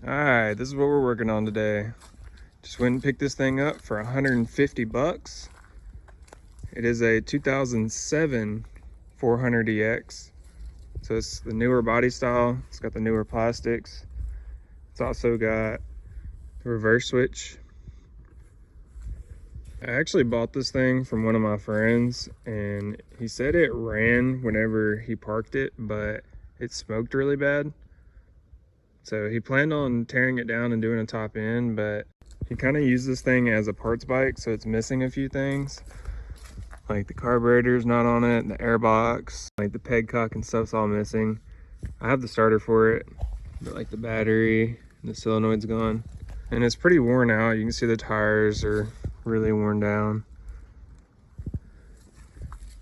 Alright, this is what we're working on today. Just went and picked this thing up for 150 bucks. It is a 2007 400EX. So it's the newer body style. It's got the newer plastics. It's also got the reverse switch. I actually bought this thing from one of my friends and he said it ran whenever he parked it, but it smoked really bad. So he planned on tearing it down and doing a top end, but he kind of used this thing as a parts bike, so it's missing a few things. Like the carburetor's not on it, the air box, like the pegcock and stuff's all missing. I have the starter for it, but like the battery and the solenoid's gone. And it's pretty worn out. You can see the tires are really worn down.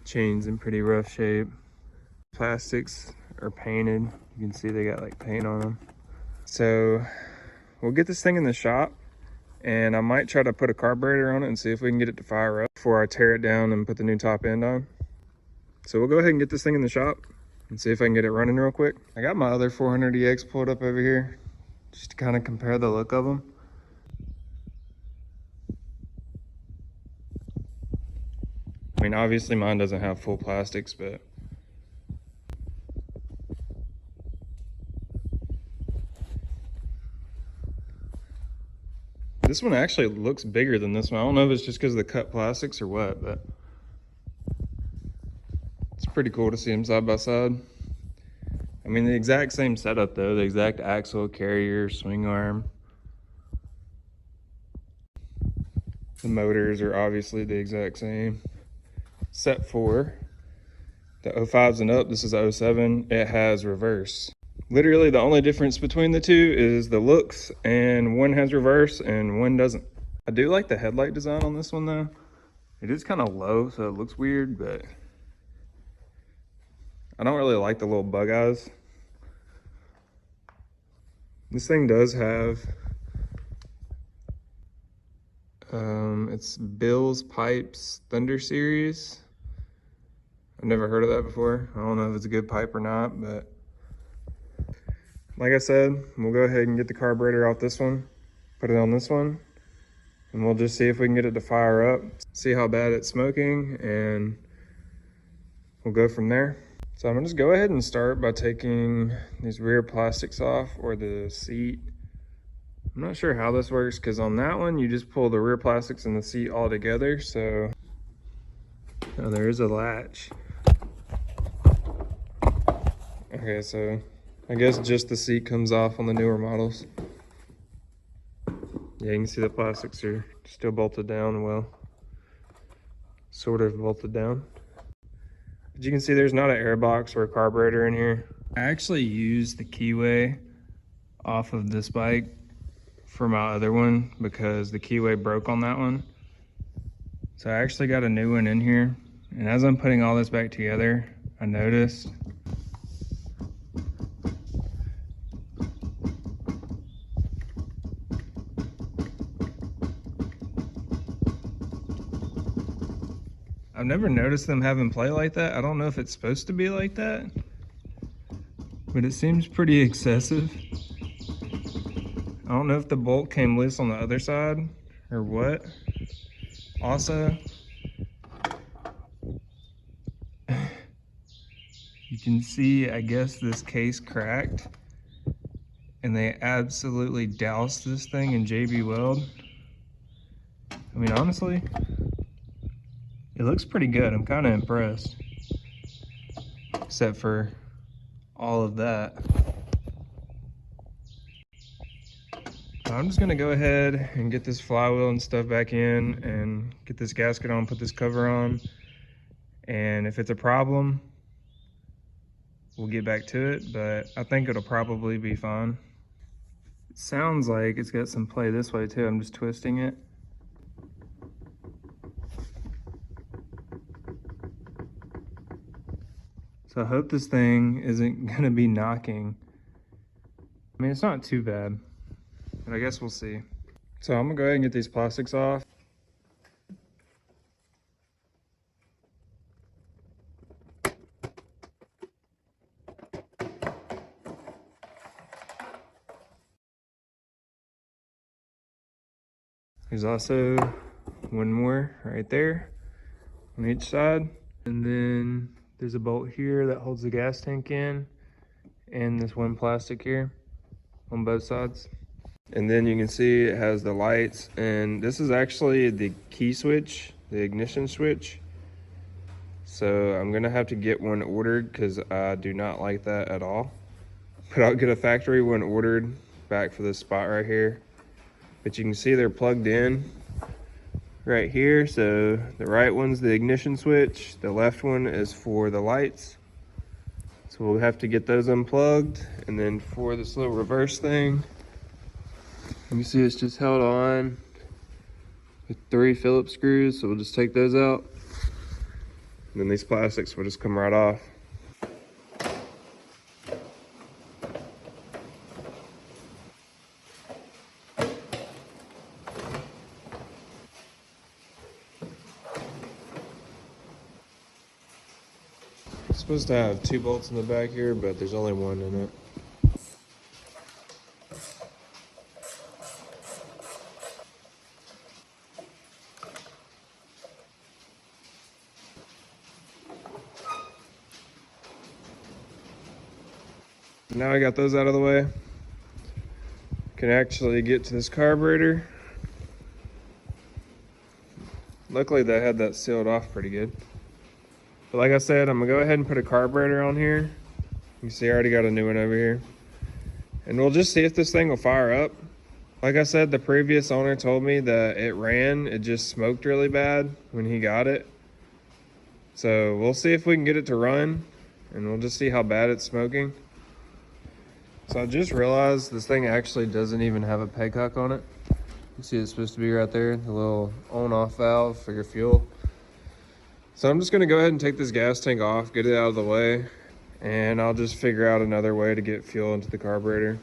Chain's in pretty rough shape. Plastics are painted. You can see they got like paint on them. So we'll get this thing in the shop and I might try to put a carburetor on it and see if we can get it to fire up before I tear it down and put the new top end on. So we'll go ahead and get this thing in the shop and see if I can get it running real quick. I got my other 400EX pulled up over here just to kind of compare the look of them. I mean, obviously mine doesn't have full plastics, but this one actually looks bigger than this one. I don't know if it's just because of the cut plastics or what, but it's pretty cool to see them side by side. I mean, the exact same setup though, the exact axle, carrier, swing arm. The motors are obviously the exact same, except for the 05s and up. This is 07, it has reverse. Literally the only difference between the two is the looks, and one has reverse and one doesn't. I do like the headlight design on this one though. It is kind of low, so it looks weird, but I don't really like the little bug eyes. This thing does have, it's Bill's Pipes Thunder Series. I've never heard of that before. I don't know if it's a good pipe or not, but like I said, we'll go ahead and get the carburetor off this one, put it on this one, and we'll just see if we can get it to fire up, see how bad it's smoking, and we'll go from there. So I'm gonna just go ahead and start by taking these rear plastics off, or the seat. I'm not sure how this works because on that one, you just pull the rear plastics and the seat all together. So oh, there is a latch. Okay, so I guess just the seat comes off on the newer models. Yeah, you can see the plastics are still bolted down well. Sort of bolted down. But you can see there's not an air box or a carburetor in here. I actually used the keyway off of this bike for my other one because the keyway broke on that one. So I actually got a new one in here. And as I'm putting all this back together, I noticed I've never noticed them having play like that. I don't know if it's supposed to be like that, but it seems pretty excessive. I don't know if the bolt came loose on the other side or what. Also, you can see, I guess this case cracked and they absolutely doused this thing in JB Weld. I mean, honestly, it looks pretty good. I'm kind of impressed, except for all of that. I'm just gonna go ahead and get this flywheel and stuff back in and get this gasket on, put this cover on. And if it's a problem, we'll get back to it, but I think it'll probably be fine. It sounds like it's got some play this way too. I'm just twisting it. So I hope this thing isn't gonna be knocking. I mean, it's not too bad, but I guess we'll see. So I'm gonna go ahead and get these plastics off. There's also one more right there on each side. And then there's a bolt here that holds the gas tank in, and this one plastic here on both sides. And then you can see it has the lights, and this is actually the key switch, the ignition switch. So I'm gonna have to get one ordered because I do not like that at all. But I'll get a factory one ordered back for this spot right here. But you can see they're plugged in right here. So the right one's the ignition switch, the left one is for the lights. So we'll have to get those unplugged. And then for this little reverse thing, you can see it's just held on with 3 Phillips screws. So we'll just take those out. And then these plastics will just come right off. It's supposed to have 2 bolts in the back here, but there's only 1 in it. Now I got those out of the way, can actually get to this carburetor. Luckily they had that sealed off pretty good. But like I said, I'm gonna go ahead and put a carburetor on here. You can see I already got a new one over here. And we'll just see if this thing will fire up. Like I said, the previous owner told me that it ran, it just smoked really bad when he got it. So we'll see if we can get it to run, and we'll just see how bad it's smoking. So I just realized this thing actually doesn't even have a peg hook on it. You see it's supposed to be right there, the little on-off valve for your fuel. So I'm just gonna go ahead and take this gas tank off, get it out of the way, and I'll just figure out another way to get fuel into the carburetor.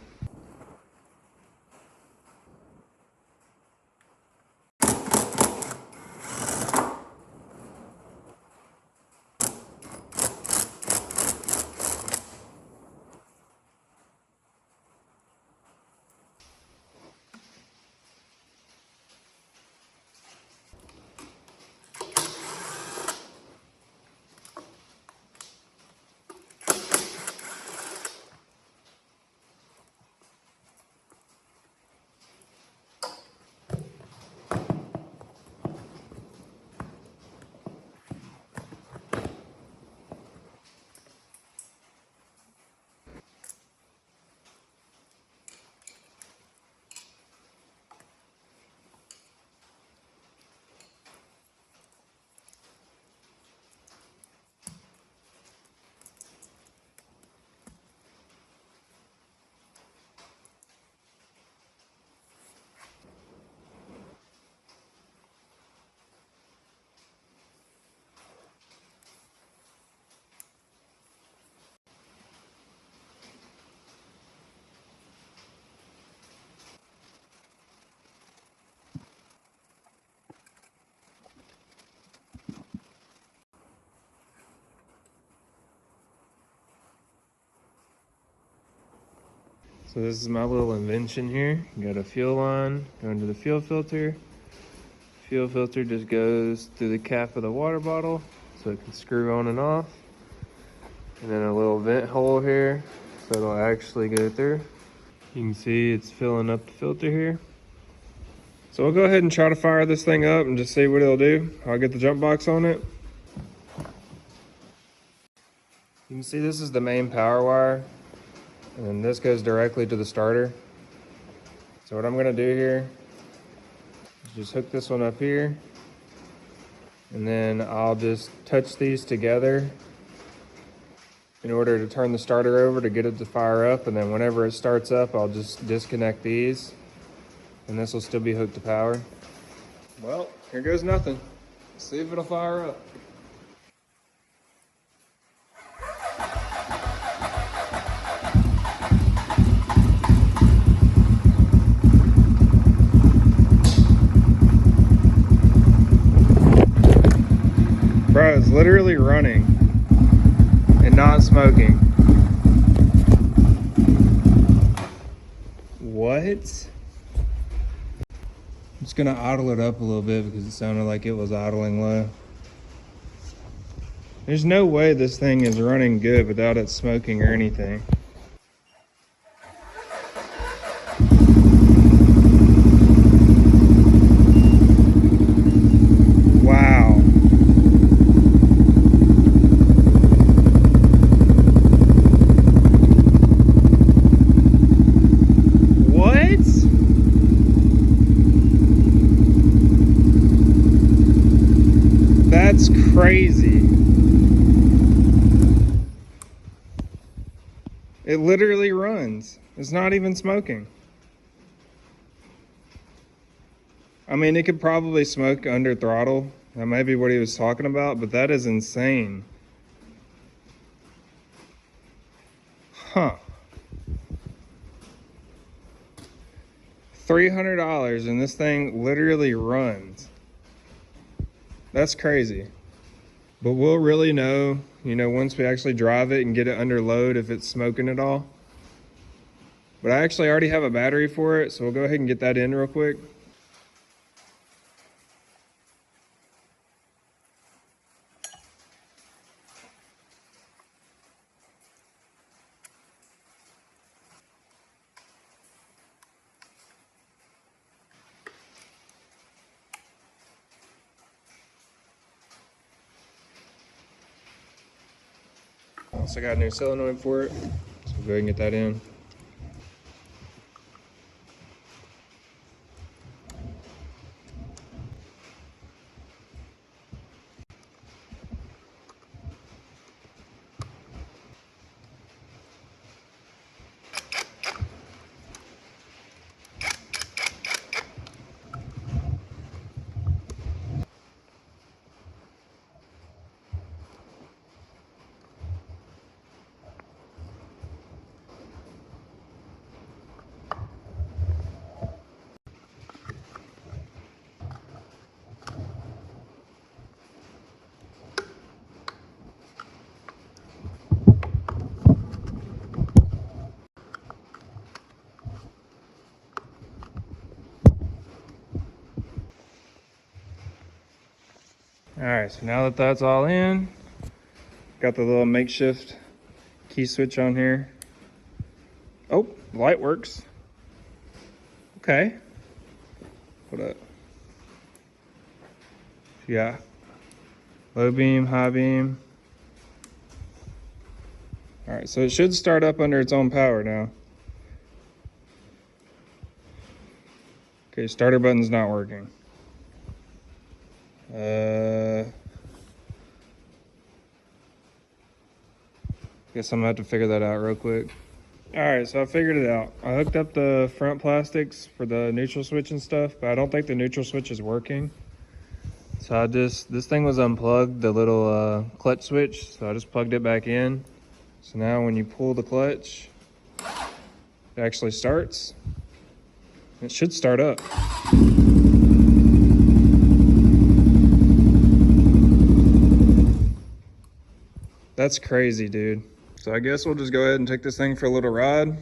So this is my little invention here. You got a fuel line going to the fuel filter. Fuel filter just goes through the cap of the water bottle so it can screw on and off. And then a little vent hole here so it'll actually go through. You can see it's filling up the filter here. So we'll go ahead and try to fire this thing up and just see what it'll do. I'll get the jump box on it. You can see this is the main power wire, and then this goes directly to the starter. So what I'm gonna do here is just hook this one up here, and then I'll just touch these together in order to turn the starter over to get it to fire up. And then whenever it starts up, I'll just disconnect these, and this will still be hooked to power. Well, here goes nothing. Let's see if it'll fire up. Bro, it's literally running and not smoking. What? just gonna idle it up a little bit because it sounded like it was idling low. There's no way this thing is running good without it smoking or anything. Wow. What? That's crazy. It literally runs. It's not even smoking. I mean, it could probably smoke under throttle. That may be what he was talking about, but that is insane. Huh. $300 and this thing literally runs. That's crazy. But we'll really know, once we actually drive it and get it under load if it's smoking at all. But I actually already have a battery for it, so we'll go ahead and get that in real quick. Also got a new solenoid for it, so we'll go ahead and get that in. All right, so now that that's all in, got the little makeshift key switch on here. Oh, the light works. Okay. Hold up. Yeah. Low beam, high beam. All right, so it should start up under its own power now. Okay, starter button's not working. Guess I'm gonna have to figure that out real quick. All right, so I figured it out. I hooked up the front plastics for the neutral switch and stuff, but I don't think the neutral switch is working. So this thing was unplugged, the little clutch switch, so I just plugged it back in. So now when you pull the clutch, it actually starts. It should start up. That's crazy, dude. So I guess we'll just go ahead and take this thing for a little ride.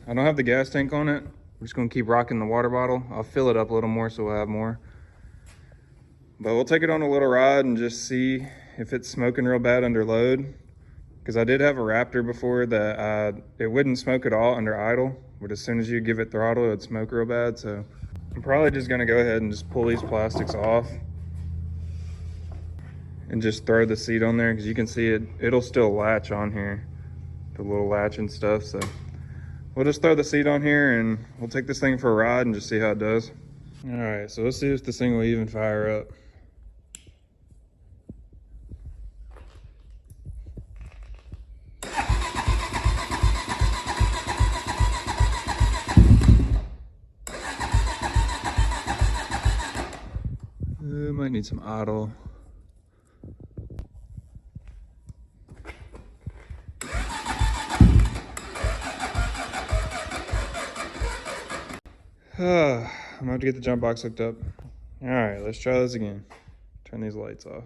I don't have the gas tank on it. We're just gonna keep rocking the water bottle. I'll fill it up a little more so we'll have more. But we'll take it on a little ride and just see if it's smoking real bad under load. Because I did have a Raptor before that it wouldn't smoke at all under idle, but as soon as you give it throttle, it'd smoke real bad. So I'm probably just gonna go ahead and just pull these plastics off and just throw the seat on there, because you can see it'll still latch on here, the little latch and stuff. So we'll just throw the seat on here and we'll take this thing for a ride and just see how it does. All right, so let's see if this thing will even fire up. Might need some idle. I'm gonna have to get the jump box hooked up. All right, let's try this again. Turn these lights off.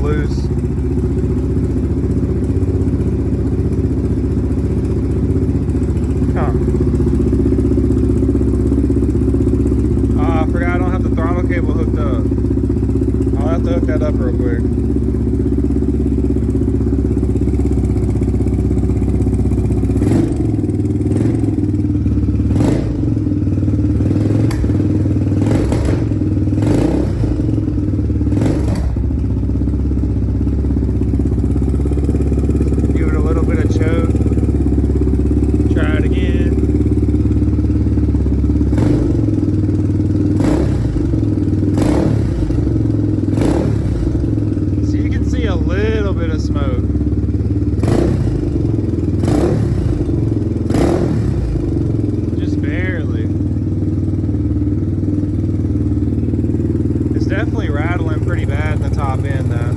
loose. Huh. I forgot I don't have the throttle cable hooked up. I'll have to hook that up real quick. Give it a little bit of choke. Try it again. So you can see a little bit of smoke. Just barely. It's definitely rattling pretty bad in the top end though.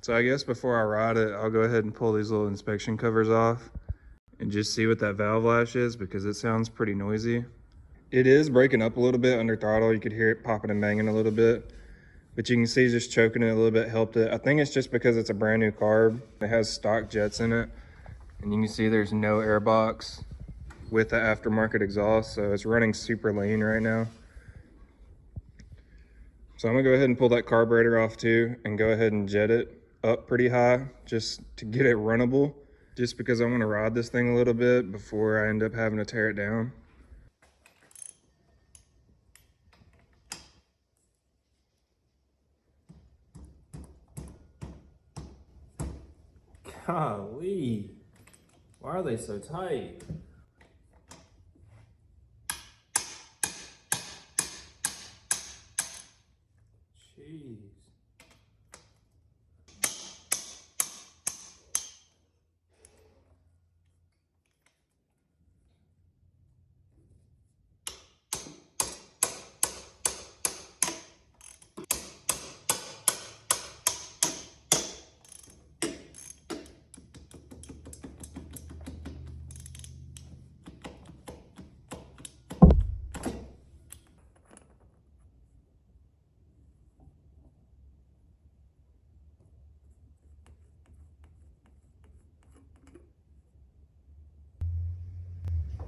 So I guess before I ride it, I'll go ahead and pull these little inspection covers off and just see what that valve lash is, because it sounds pretty noisy. It is breaking up a little bit under throttle. You could hear it popping and banging a little bit, but you can see just choking it a little bit helped it. I think it's just because it's a brand new carb. It has stock jets in it, and you can see there's no air box with the aftermarket exhaust, so it's running super lean right now. So I'm gonna go ahead and pull that carburetor off too and go ahead and jet it up pretty high just to get it runnable, just because I want to ride this thing a little bit before I end up having to tear it down. Golly, why are they so tight? Jeez.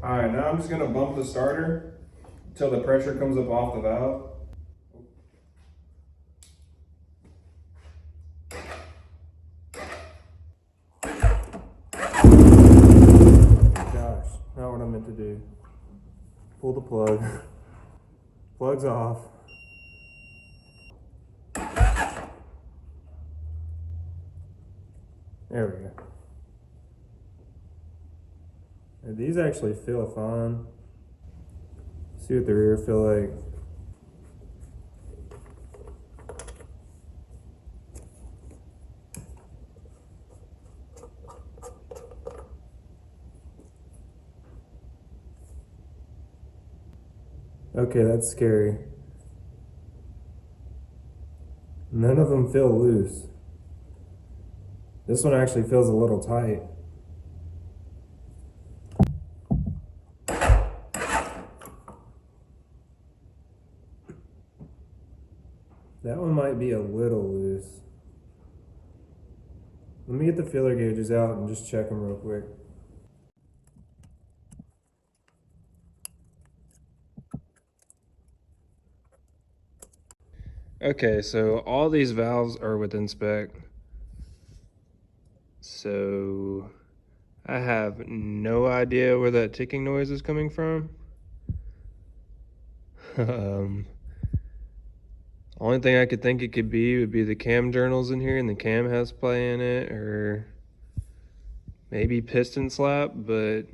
All right, now I'm just gonna bump the starter until the pressure comes up off the valve. Gosh, not what I meant to do. Pull the plug. Plug's off. There we go. And these actually feel fine. See what the rear feel like. Okay, that's scary. None of them feel loose. This one actually feels a little tight. That one might be a little loose. Let me get the feeler gauges out and just check them real quick. Okay, so all these valves are within spec. So I have no idea where that ticking noise is coming from. Only thing I could think it could be would be the cam journals in here and the cam has play in it, or maybe piston slap, but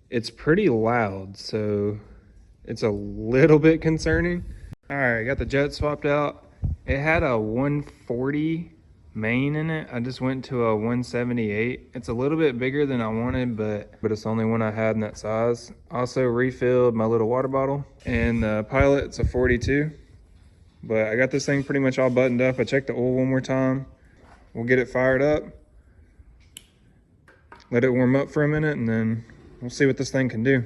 it's pretty loud, so it's a little bit concerning. All right, got the jet swapped out. It had a 140 main in it. I just went to a 178. It's a little bit bigger than I wanted, but it's the only one I had in that size. Also refilled my little water bottle, and the Pilot's a 42. But I got this thing pretty much all buttoned up. I checked the oil one more time. We'll get it fired up, let it warm up for a minute, and then we'll see what this thing can do.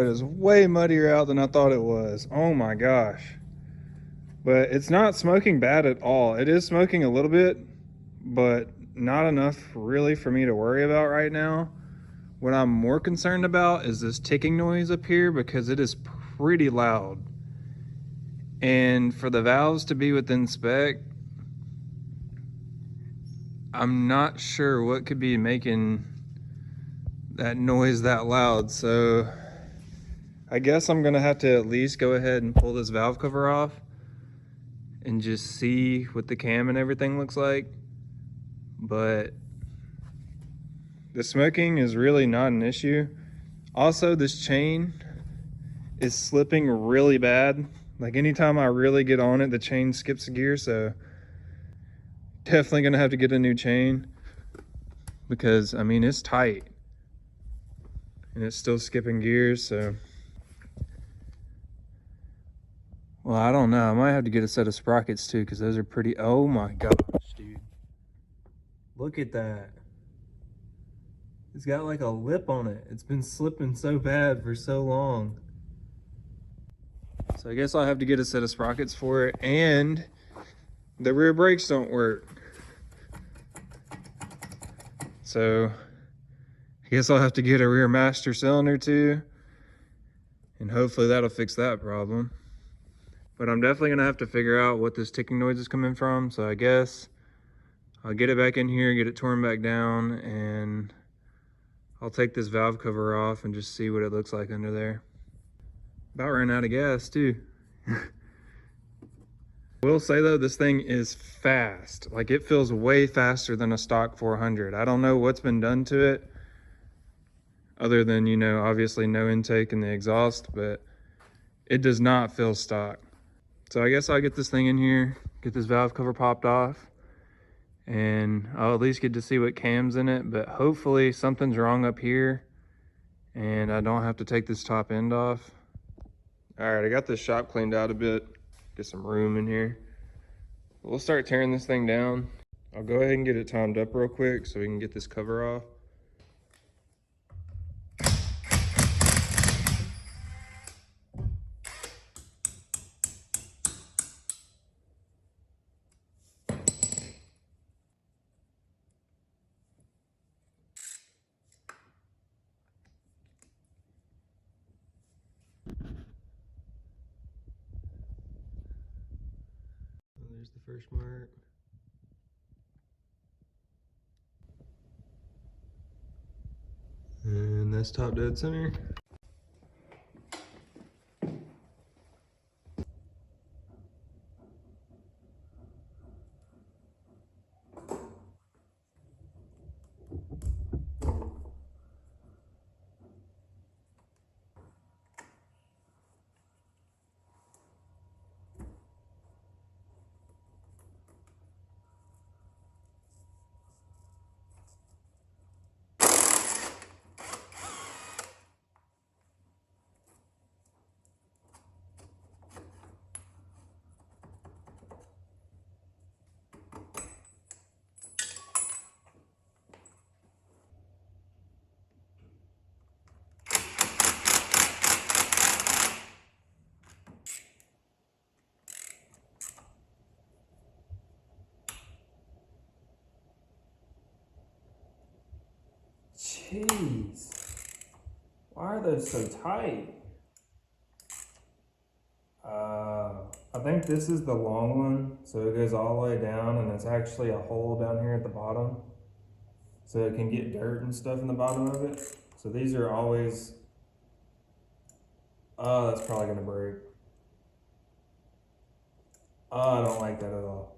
it is way muddier out than I thought it was. Oh my gosh. But it's not smoking bad at all. It is smoking a little bit, but not enough really for me to worry about right now. What I'm more concerned about is this ticking noise up here because it is pretty loud. And for the valves to be within spec, I'm not sure what could be making that noise that loud. So I guess I'm gonna have to at least go ahead and pull this valve cover off and just see what the cam and everything looks like. But the smoking is really not an issue. Also, this chain is slipping really bad. Like anytime I really get on it, the chain skips a gear. So definitely gonna have to get a new chain because I mean, it's tight and it's still skipping gears. So, well, I don't know. I might have to get a set of sprockets too because those are pretty, oh my gosh, dude. Look at that. It's got like a lip on it. It's been slipping so bad for so long. So I guess I'll have to get a set of sprockets for it, and the rear brakes don't work. So I guess I'll have to get a rear master cylinder too, and hopefully that'll fix that problem. But I'm definitely gonna have to figure out what this ticking noise is coming from. So I guess I'll get it back in here, get it torn back down, and I'll take this valve cover off and just see what it looks like under there. About ran out of gas too. Will say though, this thing is fast. Like it feels way faster than a stock 400. I don't know what's been done to it other than, you know, obviously no intake in the exhaust, but it does not feel stock. So I guess I'll get this thing in here, get this valve cover popped off, and I'll at least get to see what cam's in it, but hopefully something's wrong up here and I don't have to take this top end off. All right, I got this shop cleaned out a bit, get some room in here. We'll start tearing this thing down. I'll go ahead and get it timed up real quick so we can get this cover off. There's the first mark. And that's top dead center. Jeez, why are those so tight? I think this is the long one, so it goes all the way down, and it's actually a hole down here at the bottom, so it can get dirt and stuff in the bottom of it. So these are always, oh, that's probably gonna break. Oh, I don't like that at all.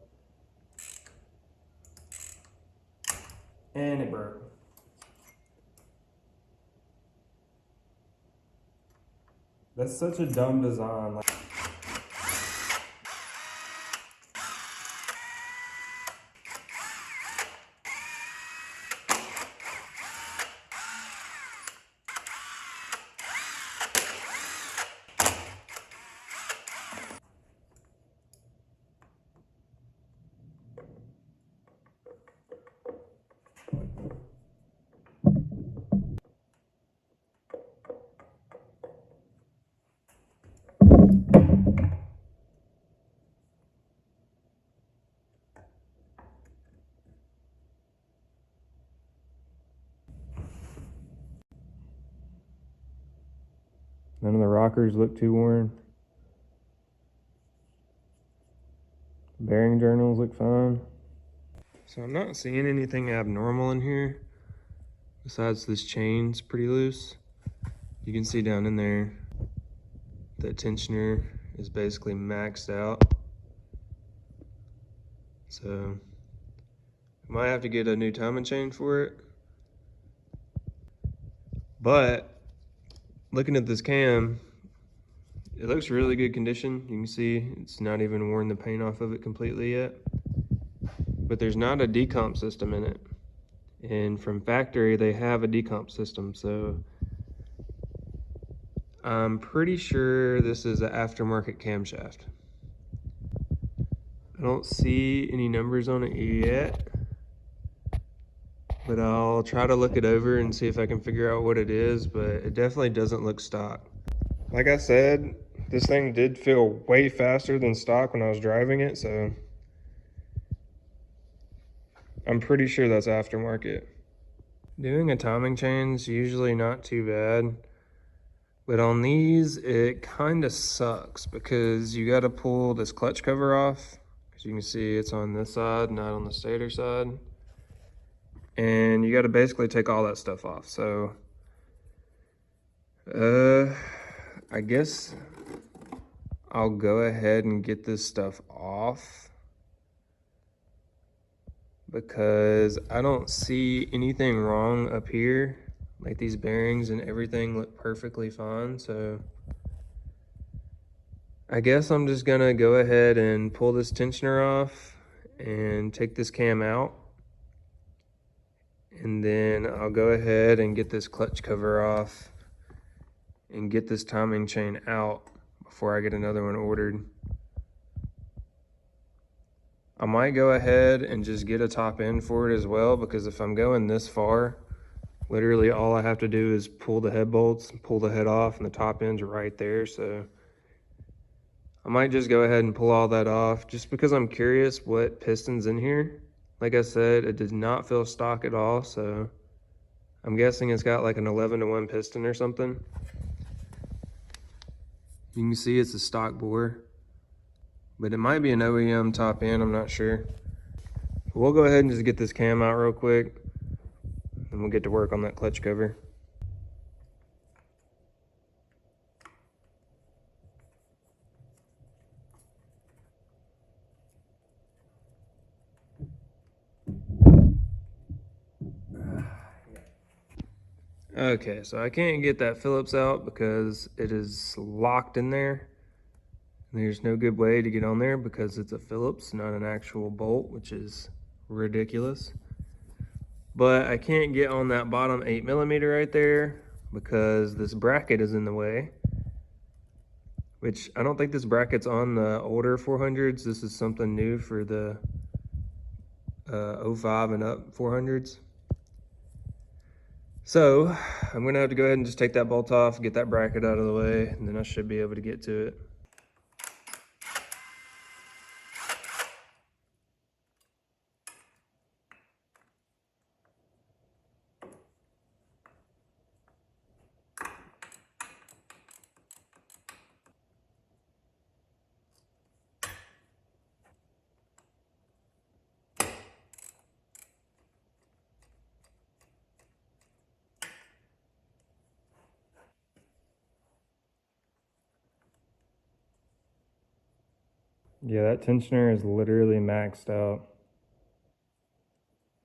And it broke. That's such a dumb design. Like, None of the rockers look too worn. Bearing journals look fine. So I'm not seeing anything abnormal in here besides this chain's pretty loose. You can see down in there that tensioner is basically maxed out. So I might have to get a new timing chain for it. But looking at this cam, it looks really good condition. You can see it's not even worn the paint off of it completely yet. But there's not a decomp system in it. And from factory, they have a decomp system. So I'm pretty sure this is an aftermarket camshaft. I don't see any numbers on it yet, but I'll try to look it over and see if I can figure out what it is, but it definitely doesn't look stock. Like I said, this thing did feel way faster than stock when I was driving it, so I'm pretty sure that's aftermarket. Doing a timing chain's usually not too bad, but on these, it kind of sucks because you got to pull this clutch cover off. As you can see, it's on this side, not on the stator side. And you got to basically take all that stuff off. So, I guess I'll go ahead and get this stuff off because I don't see anything wrong up here. Like these bearings and everything look perfectly fine. So I guess I'm just gonna go ahead and pull this tensioner off and take this cam out. And then I'll go ahead and get this clutch cover off and get this timing chain out before I get another one ordered. I might go ahead and just get a top end for it as well, because if I'm going this far, literally all I have to do is pull the head bolts, pull the head off, and the top end's right there. So I might just go ahead and pull all that off just because I'm curious what piston's in here. Like I said, it does not feel stock at all, so I'm guessing it's got like an 11-to-1 piston or something. You can see it's a stock bore, but it might be an OEM top end, I'm not sure. We'll go ahead and just get this cam out real quick, and we'll get to work on that clutch cover. Okay, so I can't get that Phillips out because it is locked in there. There's no good way to get on there because it's a Phillips, not an actual bolt, which is ridiculous. But I can't get on that bottom 8mm right there because this bracket is in the way. Which I don't think this bracket's on the older 400s. This is something new for the 05 and up 400s. So I'm gonna have to go ahead and just take that bolt off, get that bracket out of the way, and then I should be able to get to it. Yeah, that tensioner is literally maxed out.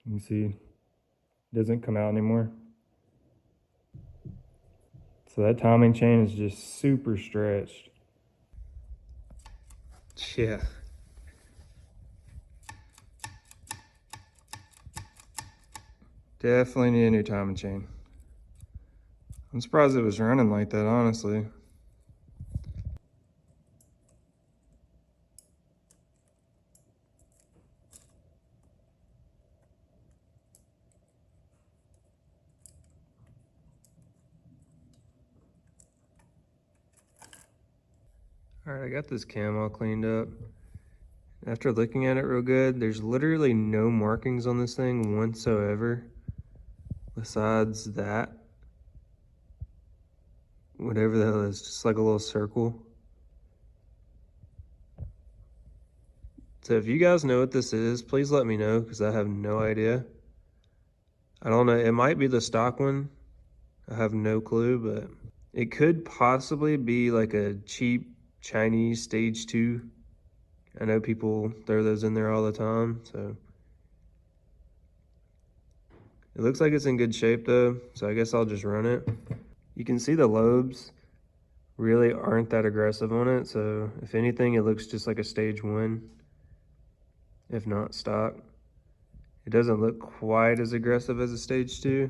You can see it doesn't come out anymore. So that timing chain is just super stretched. Yeah. Definitely need a new timing chain. I'm surprised it was running like that, honestly. All right, I got this cam all cleaned up. After looking at it real good, there's literally no markings on this thing whatsoever besides that whatever the hell it is, just like a little circle. So if you guys know what this is, please let me know, because I have no idea. I don't know, it might be the stock one. I have no clue, but it could possibly be like a cheap Chinese stage 2. I know people throw those in there all the time, so. It looks like it's in good shape though, so I guess I'll just run it. You can see the lobes really aren't that aggressive on it, so if anything, it looks just like a stage 1, if not stock. It doesn't look quite as aggressive as a stage 2,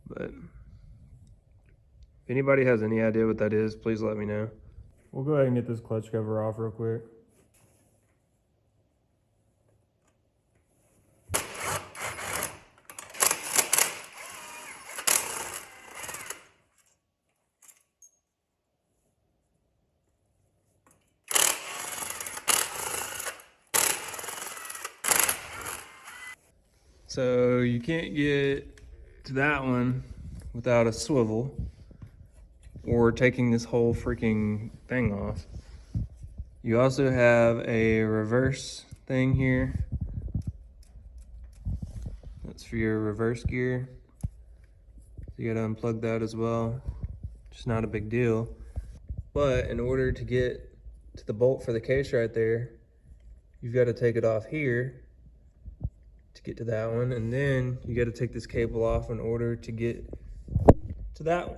but if anybody has any idea what that is, please let me know. We'll go ahead and get this clutch cover off real quick. So you can't get to that one without a swivel or taking this whole freaking thing off. You also have a reverse thing here. That's for your reverse gear. So you gotta unplug that as well. Just not a big deal. But in order to get to the bolt for the case right there, you've got to take it off here to get to that one, and then you got to take this cable off in order to get to that one.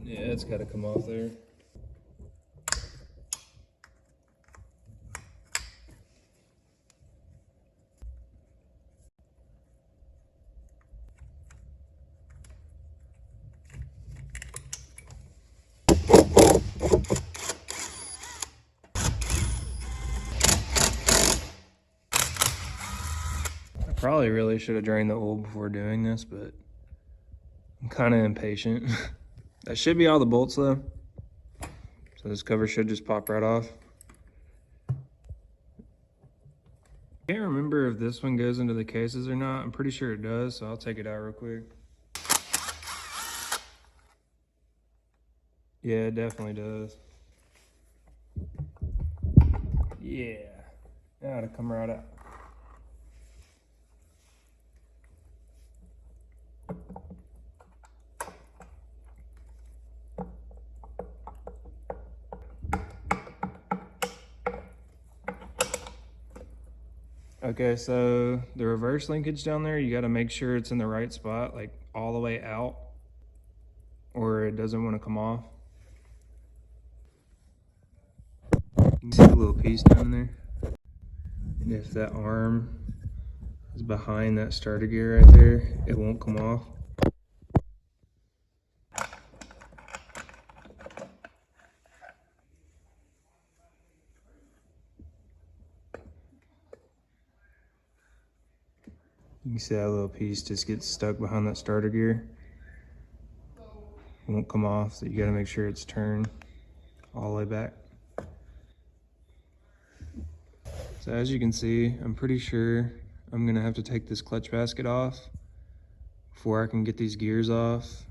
Yeah, it's got to come off there. I probably really should have drained the oil before doing this, but I'm kind of impatient. That should be all the bolts though. So this cover should just pop right off. Can't remember if this one goes into the cases or not. I'm pretty sure it does, so I'll take it out real quick. Yeah, it definitely does. Yeah, now to come right out. Okay, so the reverse linkage down there, you got to make sure it's in the right spot, like all the way out, or it doesn't want to come off. You can see the little piece down there. And if that arm is behind that starter gear right there, it won't come off. You can see that little piece just gets stuck behind that starter gear. It won't come off, so you got to make sure it's turned all the way back. So as you can see, I'm pretty sure I'm gonna have to take this clutch basket off before I can get these gears off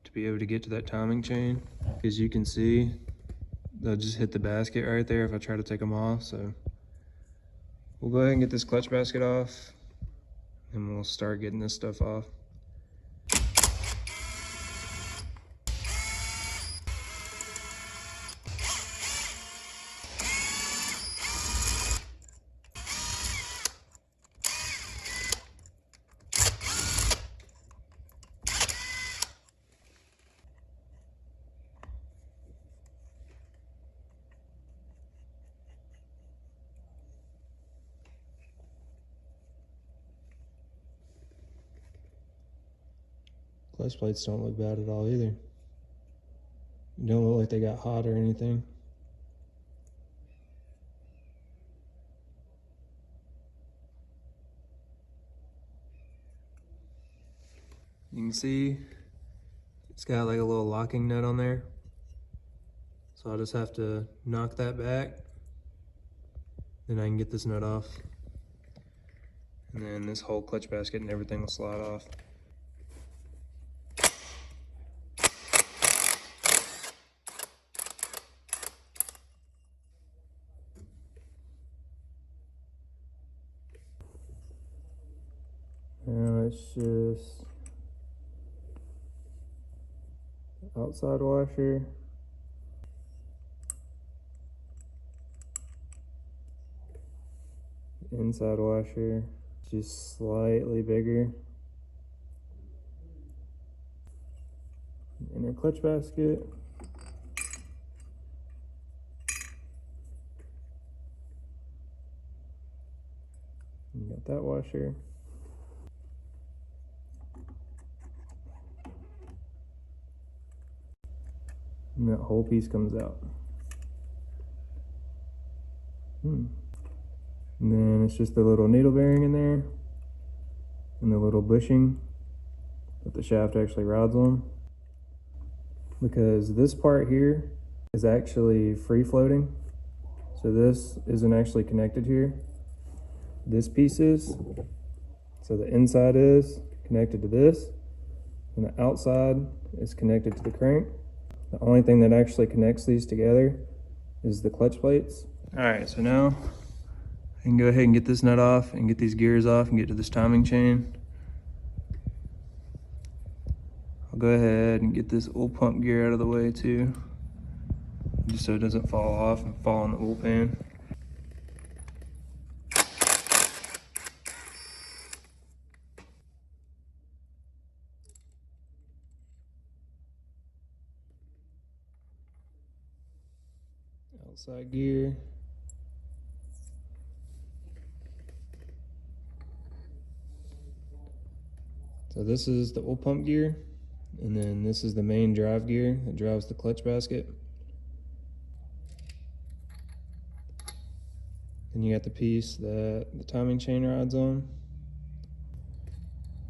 to be able to get to that timing chain. As you can see, they'll just hit the basket right there if I try to take them off. So we'll go ahead and get this clutch basket off and we'll start getting this stuff off. Clutch plates don't look bad at all either. They don't look like they got hot or anything. You can see It's got like a little locking nut on there. So I'll just have to knock that back. Then I can get this nut off. And then this whole clutch basket and everything will slide off. Now it's just outside washer. Inside washer, just slightly bigger. Inner clutch basket. You got that washer. And that whole piece comes out. And then it's just a little needle bearing in there and the little bushing that the shaft actually rides on. Because this part here is actually free floating. So this isn't actually connected here. This piece is. So the inside is connected to this and the outside is connected to the crank. The only thing that actually connects these together is the clutch plates. All right, so now I can go ahead and get this nut off and get these gears off and get to this timing chain. I'll go ahead and get this oil pump gear out of the way too, just so it doesn't fall off and fall in the oil pan. Outside gear. So this is the oil pump gear, and then this is the main drive gear that drives the clutch basket. Then you got the piece that the timing chain rides on.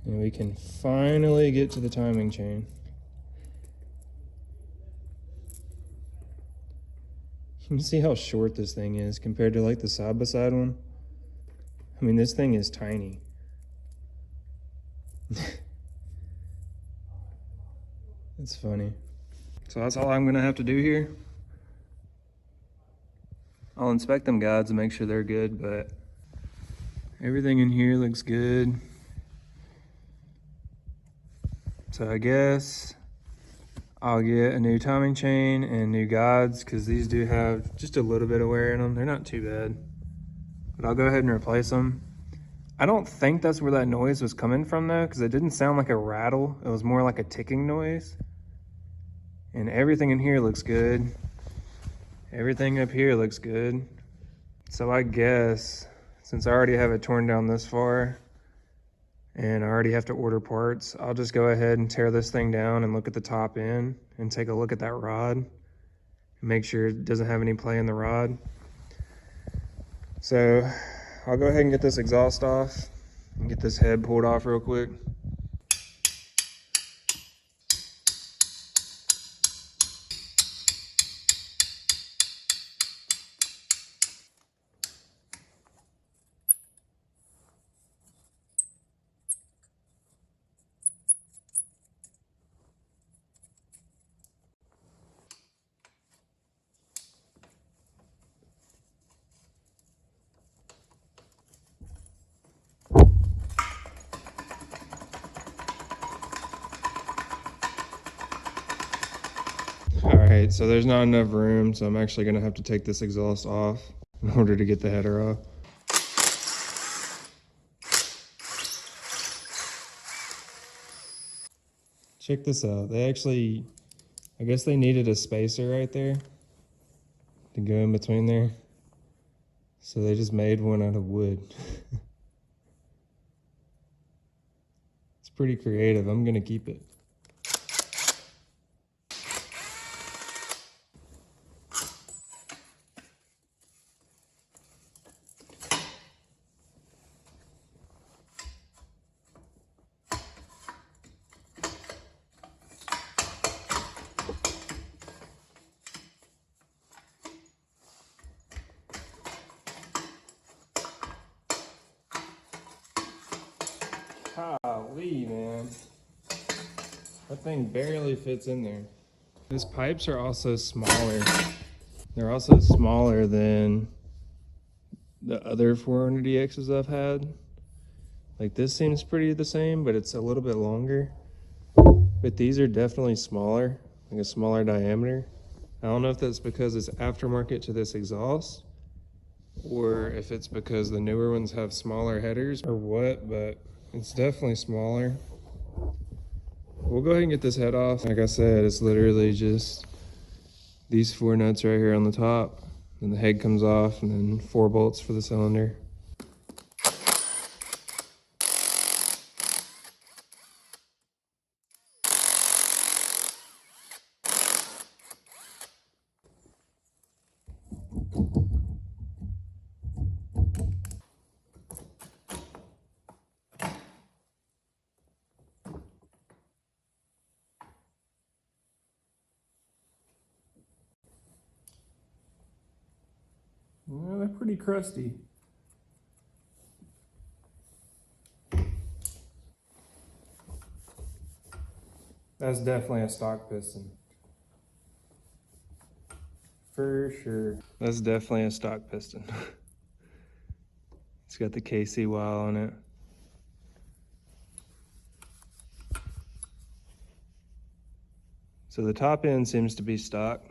And we can finally get to the timing chain. You can see how short this thing is compared to like the side-by-side one. I mean, this thing is tiny. It's funny. So that's all I'm gonna have to do here. I'll inspect them guides and make sure they're good, but everything in here looks good. So I guess I'll get a new timing chain and new guides because these do have just a little bit of wear in them. They're not too bad, but I'll go ahead and replace them. I don't think that's where that noise was coming from though, because it didn't sound like a rattle. It was more like a ticking noise. And everything in here looks good. Everything up here looks good. So I guess since I already have it torn down this far and I already have to order parts, I'll just go ahead and tear this thing down and look at the top end and take a look at that rod and make sure it doesn't have any play in the rod. So I'll go ahead and get this exhaust off and get this head pulled off real quick. All right, so there's not enough room, so I'm actually gonna have to take this exhaust off in order to get the header off. Check this out. They actually, I guess they needed a spacer right there to go in between there. So they just made one out of wood. It's pretty creative. I'm gonna keep it. Golly, man. That thing barely fits in there. These pipes are also smaller. They're also smaller than the other 400EXs I've had. Like this seems pretty the same, but it's a little bit longer. But these are definitely smaller, like a smaller diameter. I don't know if that's because it's aftermarket to this exhaust, or if it's because the newer ones have smaller headers or what, but it's definitely smaller. We'll go ahead and get this head off. Like I said, it's literally just these 4 nuts right here on the top, and the head comes off, and then 4 bolts for the cylinder. Yeah, they're pretty crusty. That's definitely a stock piston. For sure. That's definitely a stock piston. It's got the KC wile on it. So the top end seems to be stock.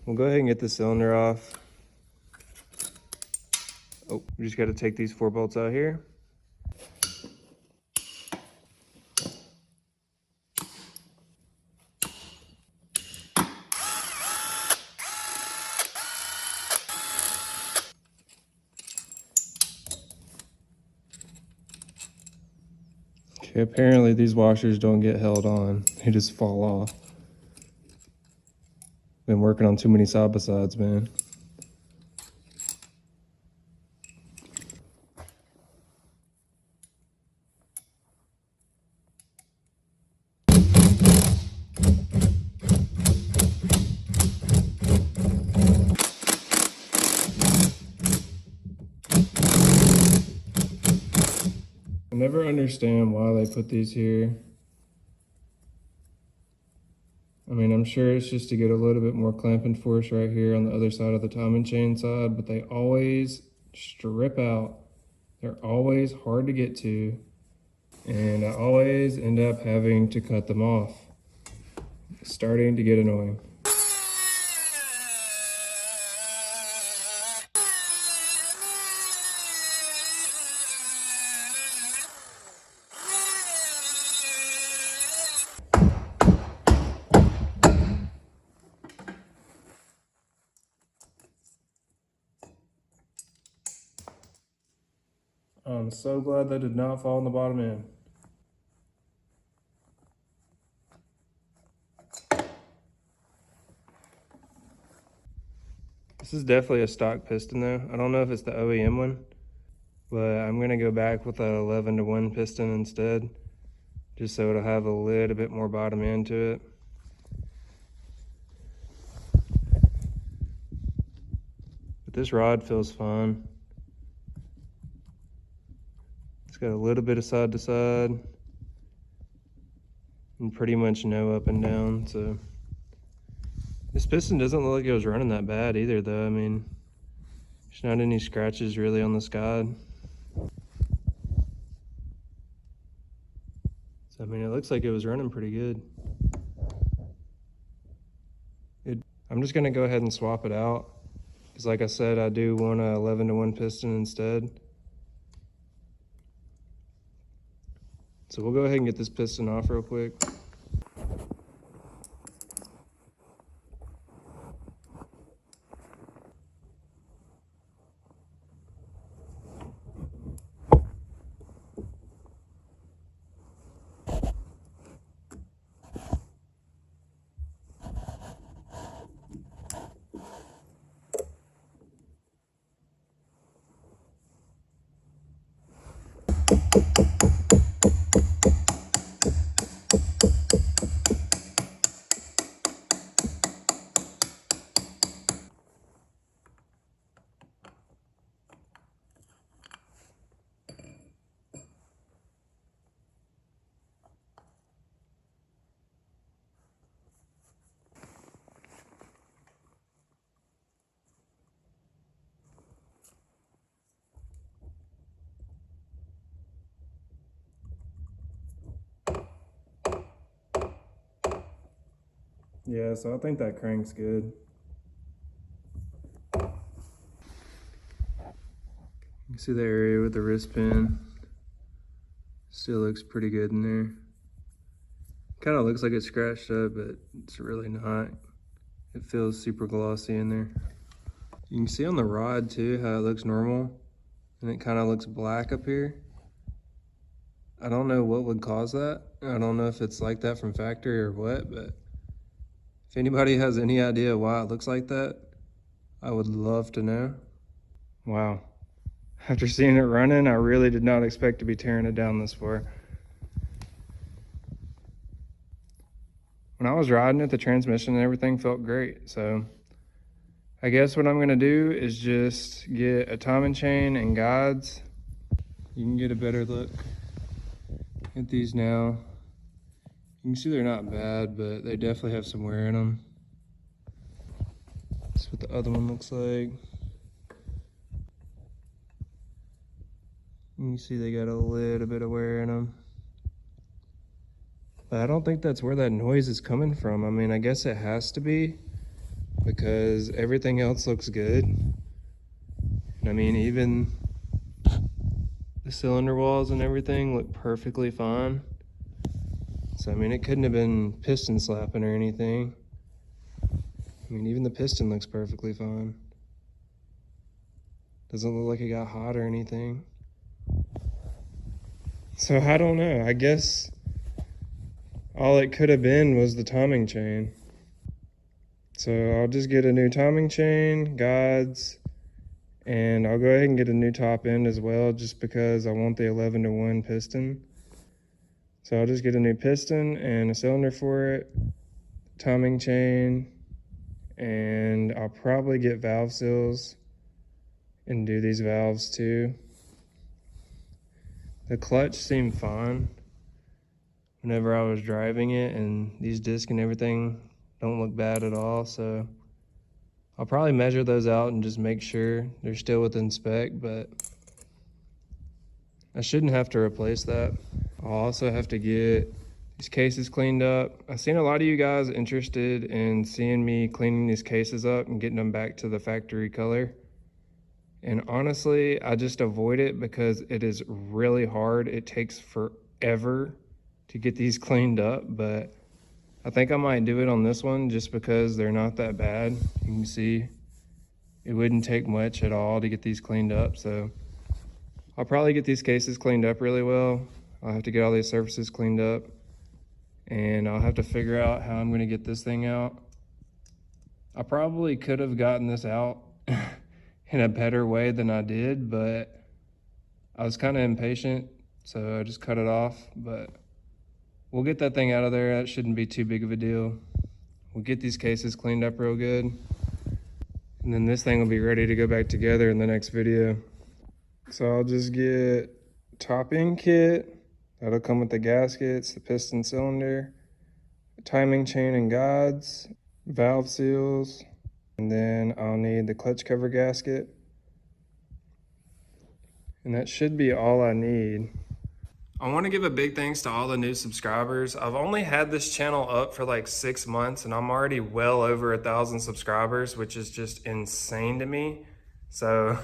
We'll go ahead and get the cylinder off. Oh, we just got to take these 4 bolts out here. Okay, apparently these washers don't get held on. They just fall off. Been working on too many side-by-sides, man. I never understand why they put these here. I mean, I'm sure it's just to get a little bit more clamping force right here on the other side of the timing chain side, but they always strip out. They're always hard to get to, and I always end up having to cut them off. It's starting to get annoying. I'm so glad that did not fall on the bottom end. This is definitely a stock piston though. I don't know if it's the OEM one, but I'm gonna go back with a 11-to-1 piston instead, just so it'll have a little bit more bottom end to it. But this rod feels fine. It's got a little bit of side to side and pretty much no up and down, so this piston doesn't look like it was running that bad either though. I mean, there's not any scratches really on this guide. So I mean, it looks like it was running pretty good. I'm just gonna go ahead and swap it out, because like I said, I do want a 11-to-1 piston instead. So we'll go ahead and get this piston off real quick. Yeah, so I think that crank's good. You can see the area with the wrist pin. Still looks pretty good in there. Kind of looks like it's scratched up, but it's really not. It feels super glossy in there. You can see on the rod too how it looks normal, and it kind of looks black up here. I don't know what would cause that. I don't know if it's like that from factory or what, but if anybody has any idea why it looks like that, I would love to know. Wow. After seeing it running, I really did not expect to be tearing it down this far. When I was riding it, the transmission and everything felt great. So I guess what I'm gonna do is just get a timing chain and guides. You can get a better look at these now. You can see they're not bad, but they definitely have some wear in them. That's what the other one looks like. You can see they got a little bit of wear in them. But I don't think that's where that noise is coming from. I mean, I guess it has to be because everything else looks good. And I mean, even the cylinder walls and everything look perfectly fine. So, I mean, it couldn't have been piston slapping or anything. I mean, even the piston looks perfectly fine. Doesn't look like it got hot or anything. So I don't know. I guess all it could have been was the timing chain. So I'll just get a new timing chain, guides, and I'll go ahead and get a new top end as well, just because I want the 11-to-1 piston. So I'll just get a new piston and a cylinder for it, timing chain, and I'll probably get valve seals and do these valves too. The clutch seemed fine whenever I was driving it, and these discs and everything don't look bad at all. So I'll probably measure those out and just make sure they're still within spec, but I shouldn't have to replace that. I'll also have to get these cases cleaned up. I've seen a lot of you guys interested in seeing me cleaning these cases up and getting them back to the factory color. And honestly, I just avoid it because it is really hard. It takes forever to get these cleaned up, but I think I might do it on this one just because they're not that bad. You can see it wouldn't take much at all to get these cleaned up. So I'll probably get these cases cleaned up really well. I'll have to get all these surfaces cleaned up, and I'll have to figure out how I'm gonna get this thing out. I probably could have gotten this out in a better way than I did, but I was kind of impatient, so I just cut it off. But we'll get that thing out of there. That shouldn't be too big of a deal. We'll get these cases cleaned up real good, and then this thing will be ready to go back together in the next video. So I'll just get top end kit. That'll come with the gaskets, the piston cylinder, timing chain and guides, valve seals, and then I'll need the clutch cover gasket. And that should be all I need. I want to give a big thanks to all the new subscribers. I've only had this channel up for like 6 months and I'm already well over 1,000 subscribers, which is just insane to me. So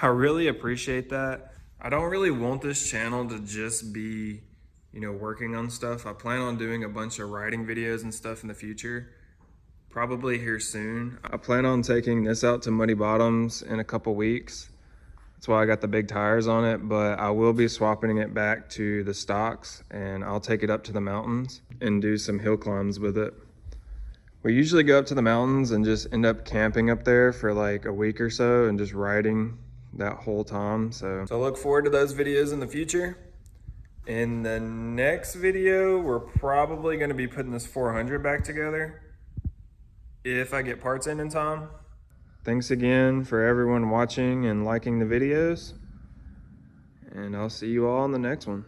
I really appreciate that. I don't really want this channel to just be, you know, working on stuff. I plan on doing a bunch of riding videos and stuff in the future, probably here soon. I plan on taking this out to Muddy Bottoms in a couple weeks. That's why I got the big tires on it, but I will be swapping it back to the stocks, and I'll take it up to the mountains and do some hill climbs with it. We usually go up to the mountains and just end up camping up there for like a week or so and just riding that whole time. So look forward to those videos in the future. In the next video, we're probably going to be putting this 400 back together if I get parts in time. Thanks again for everyone watching and liking the videos, and I'll see you all in the next one.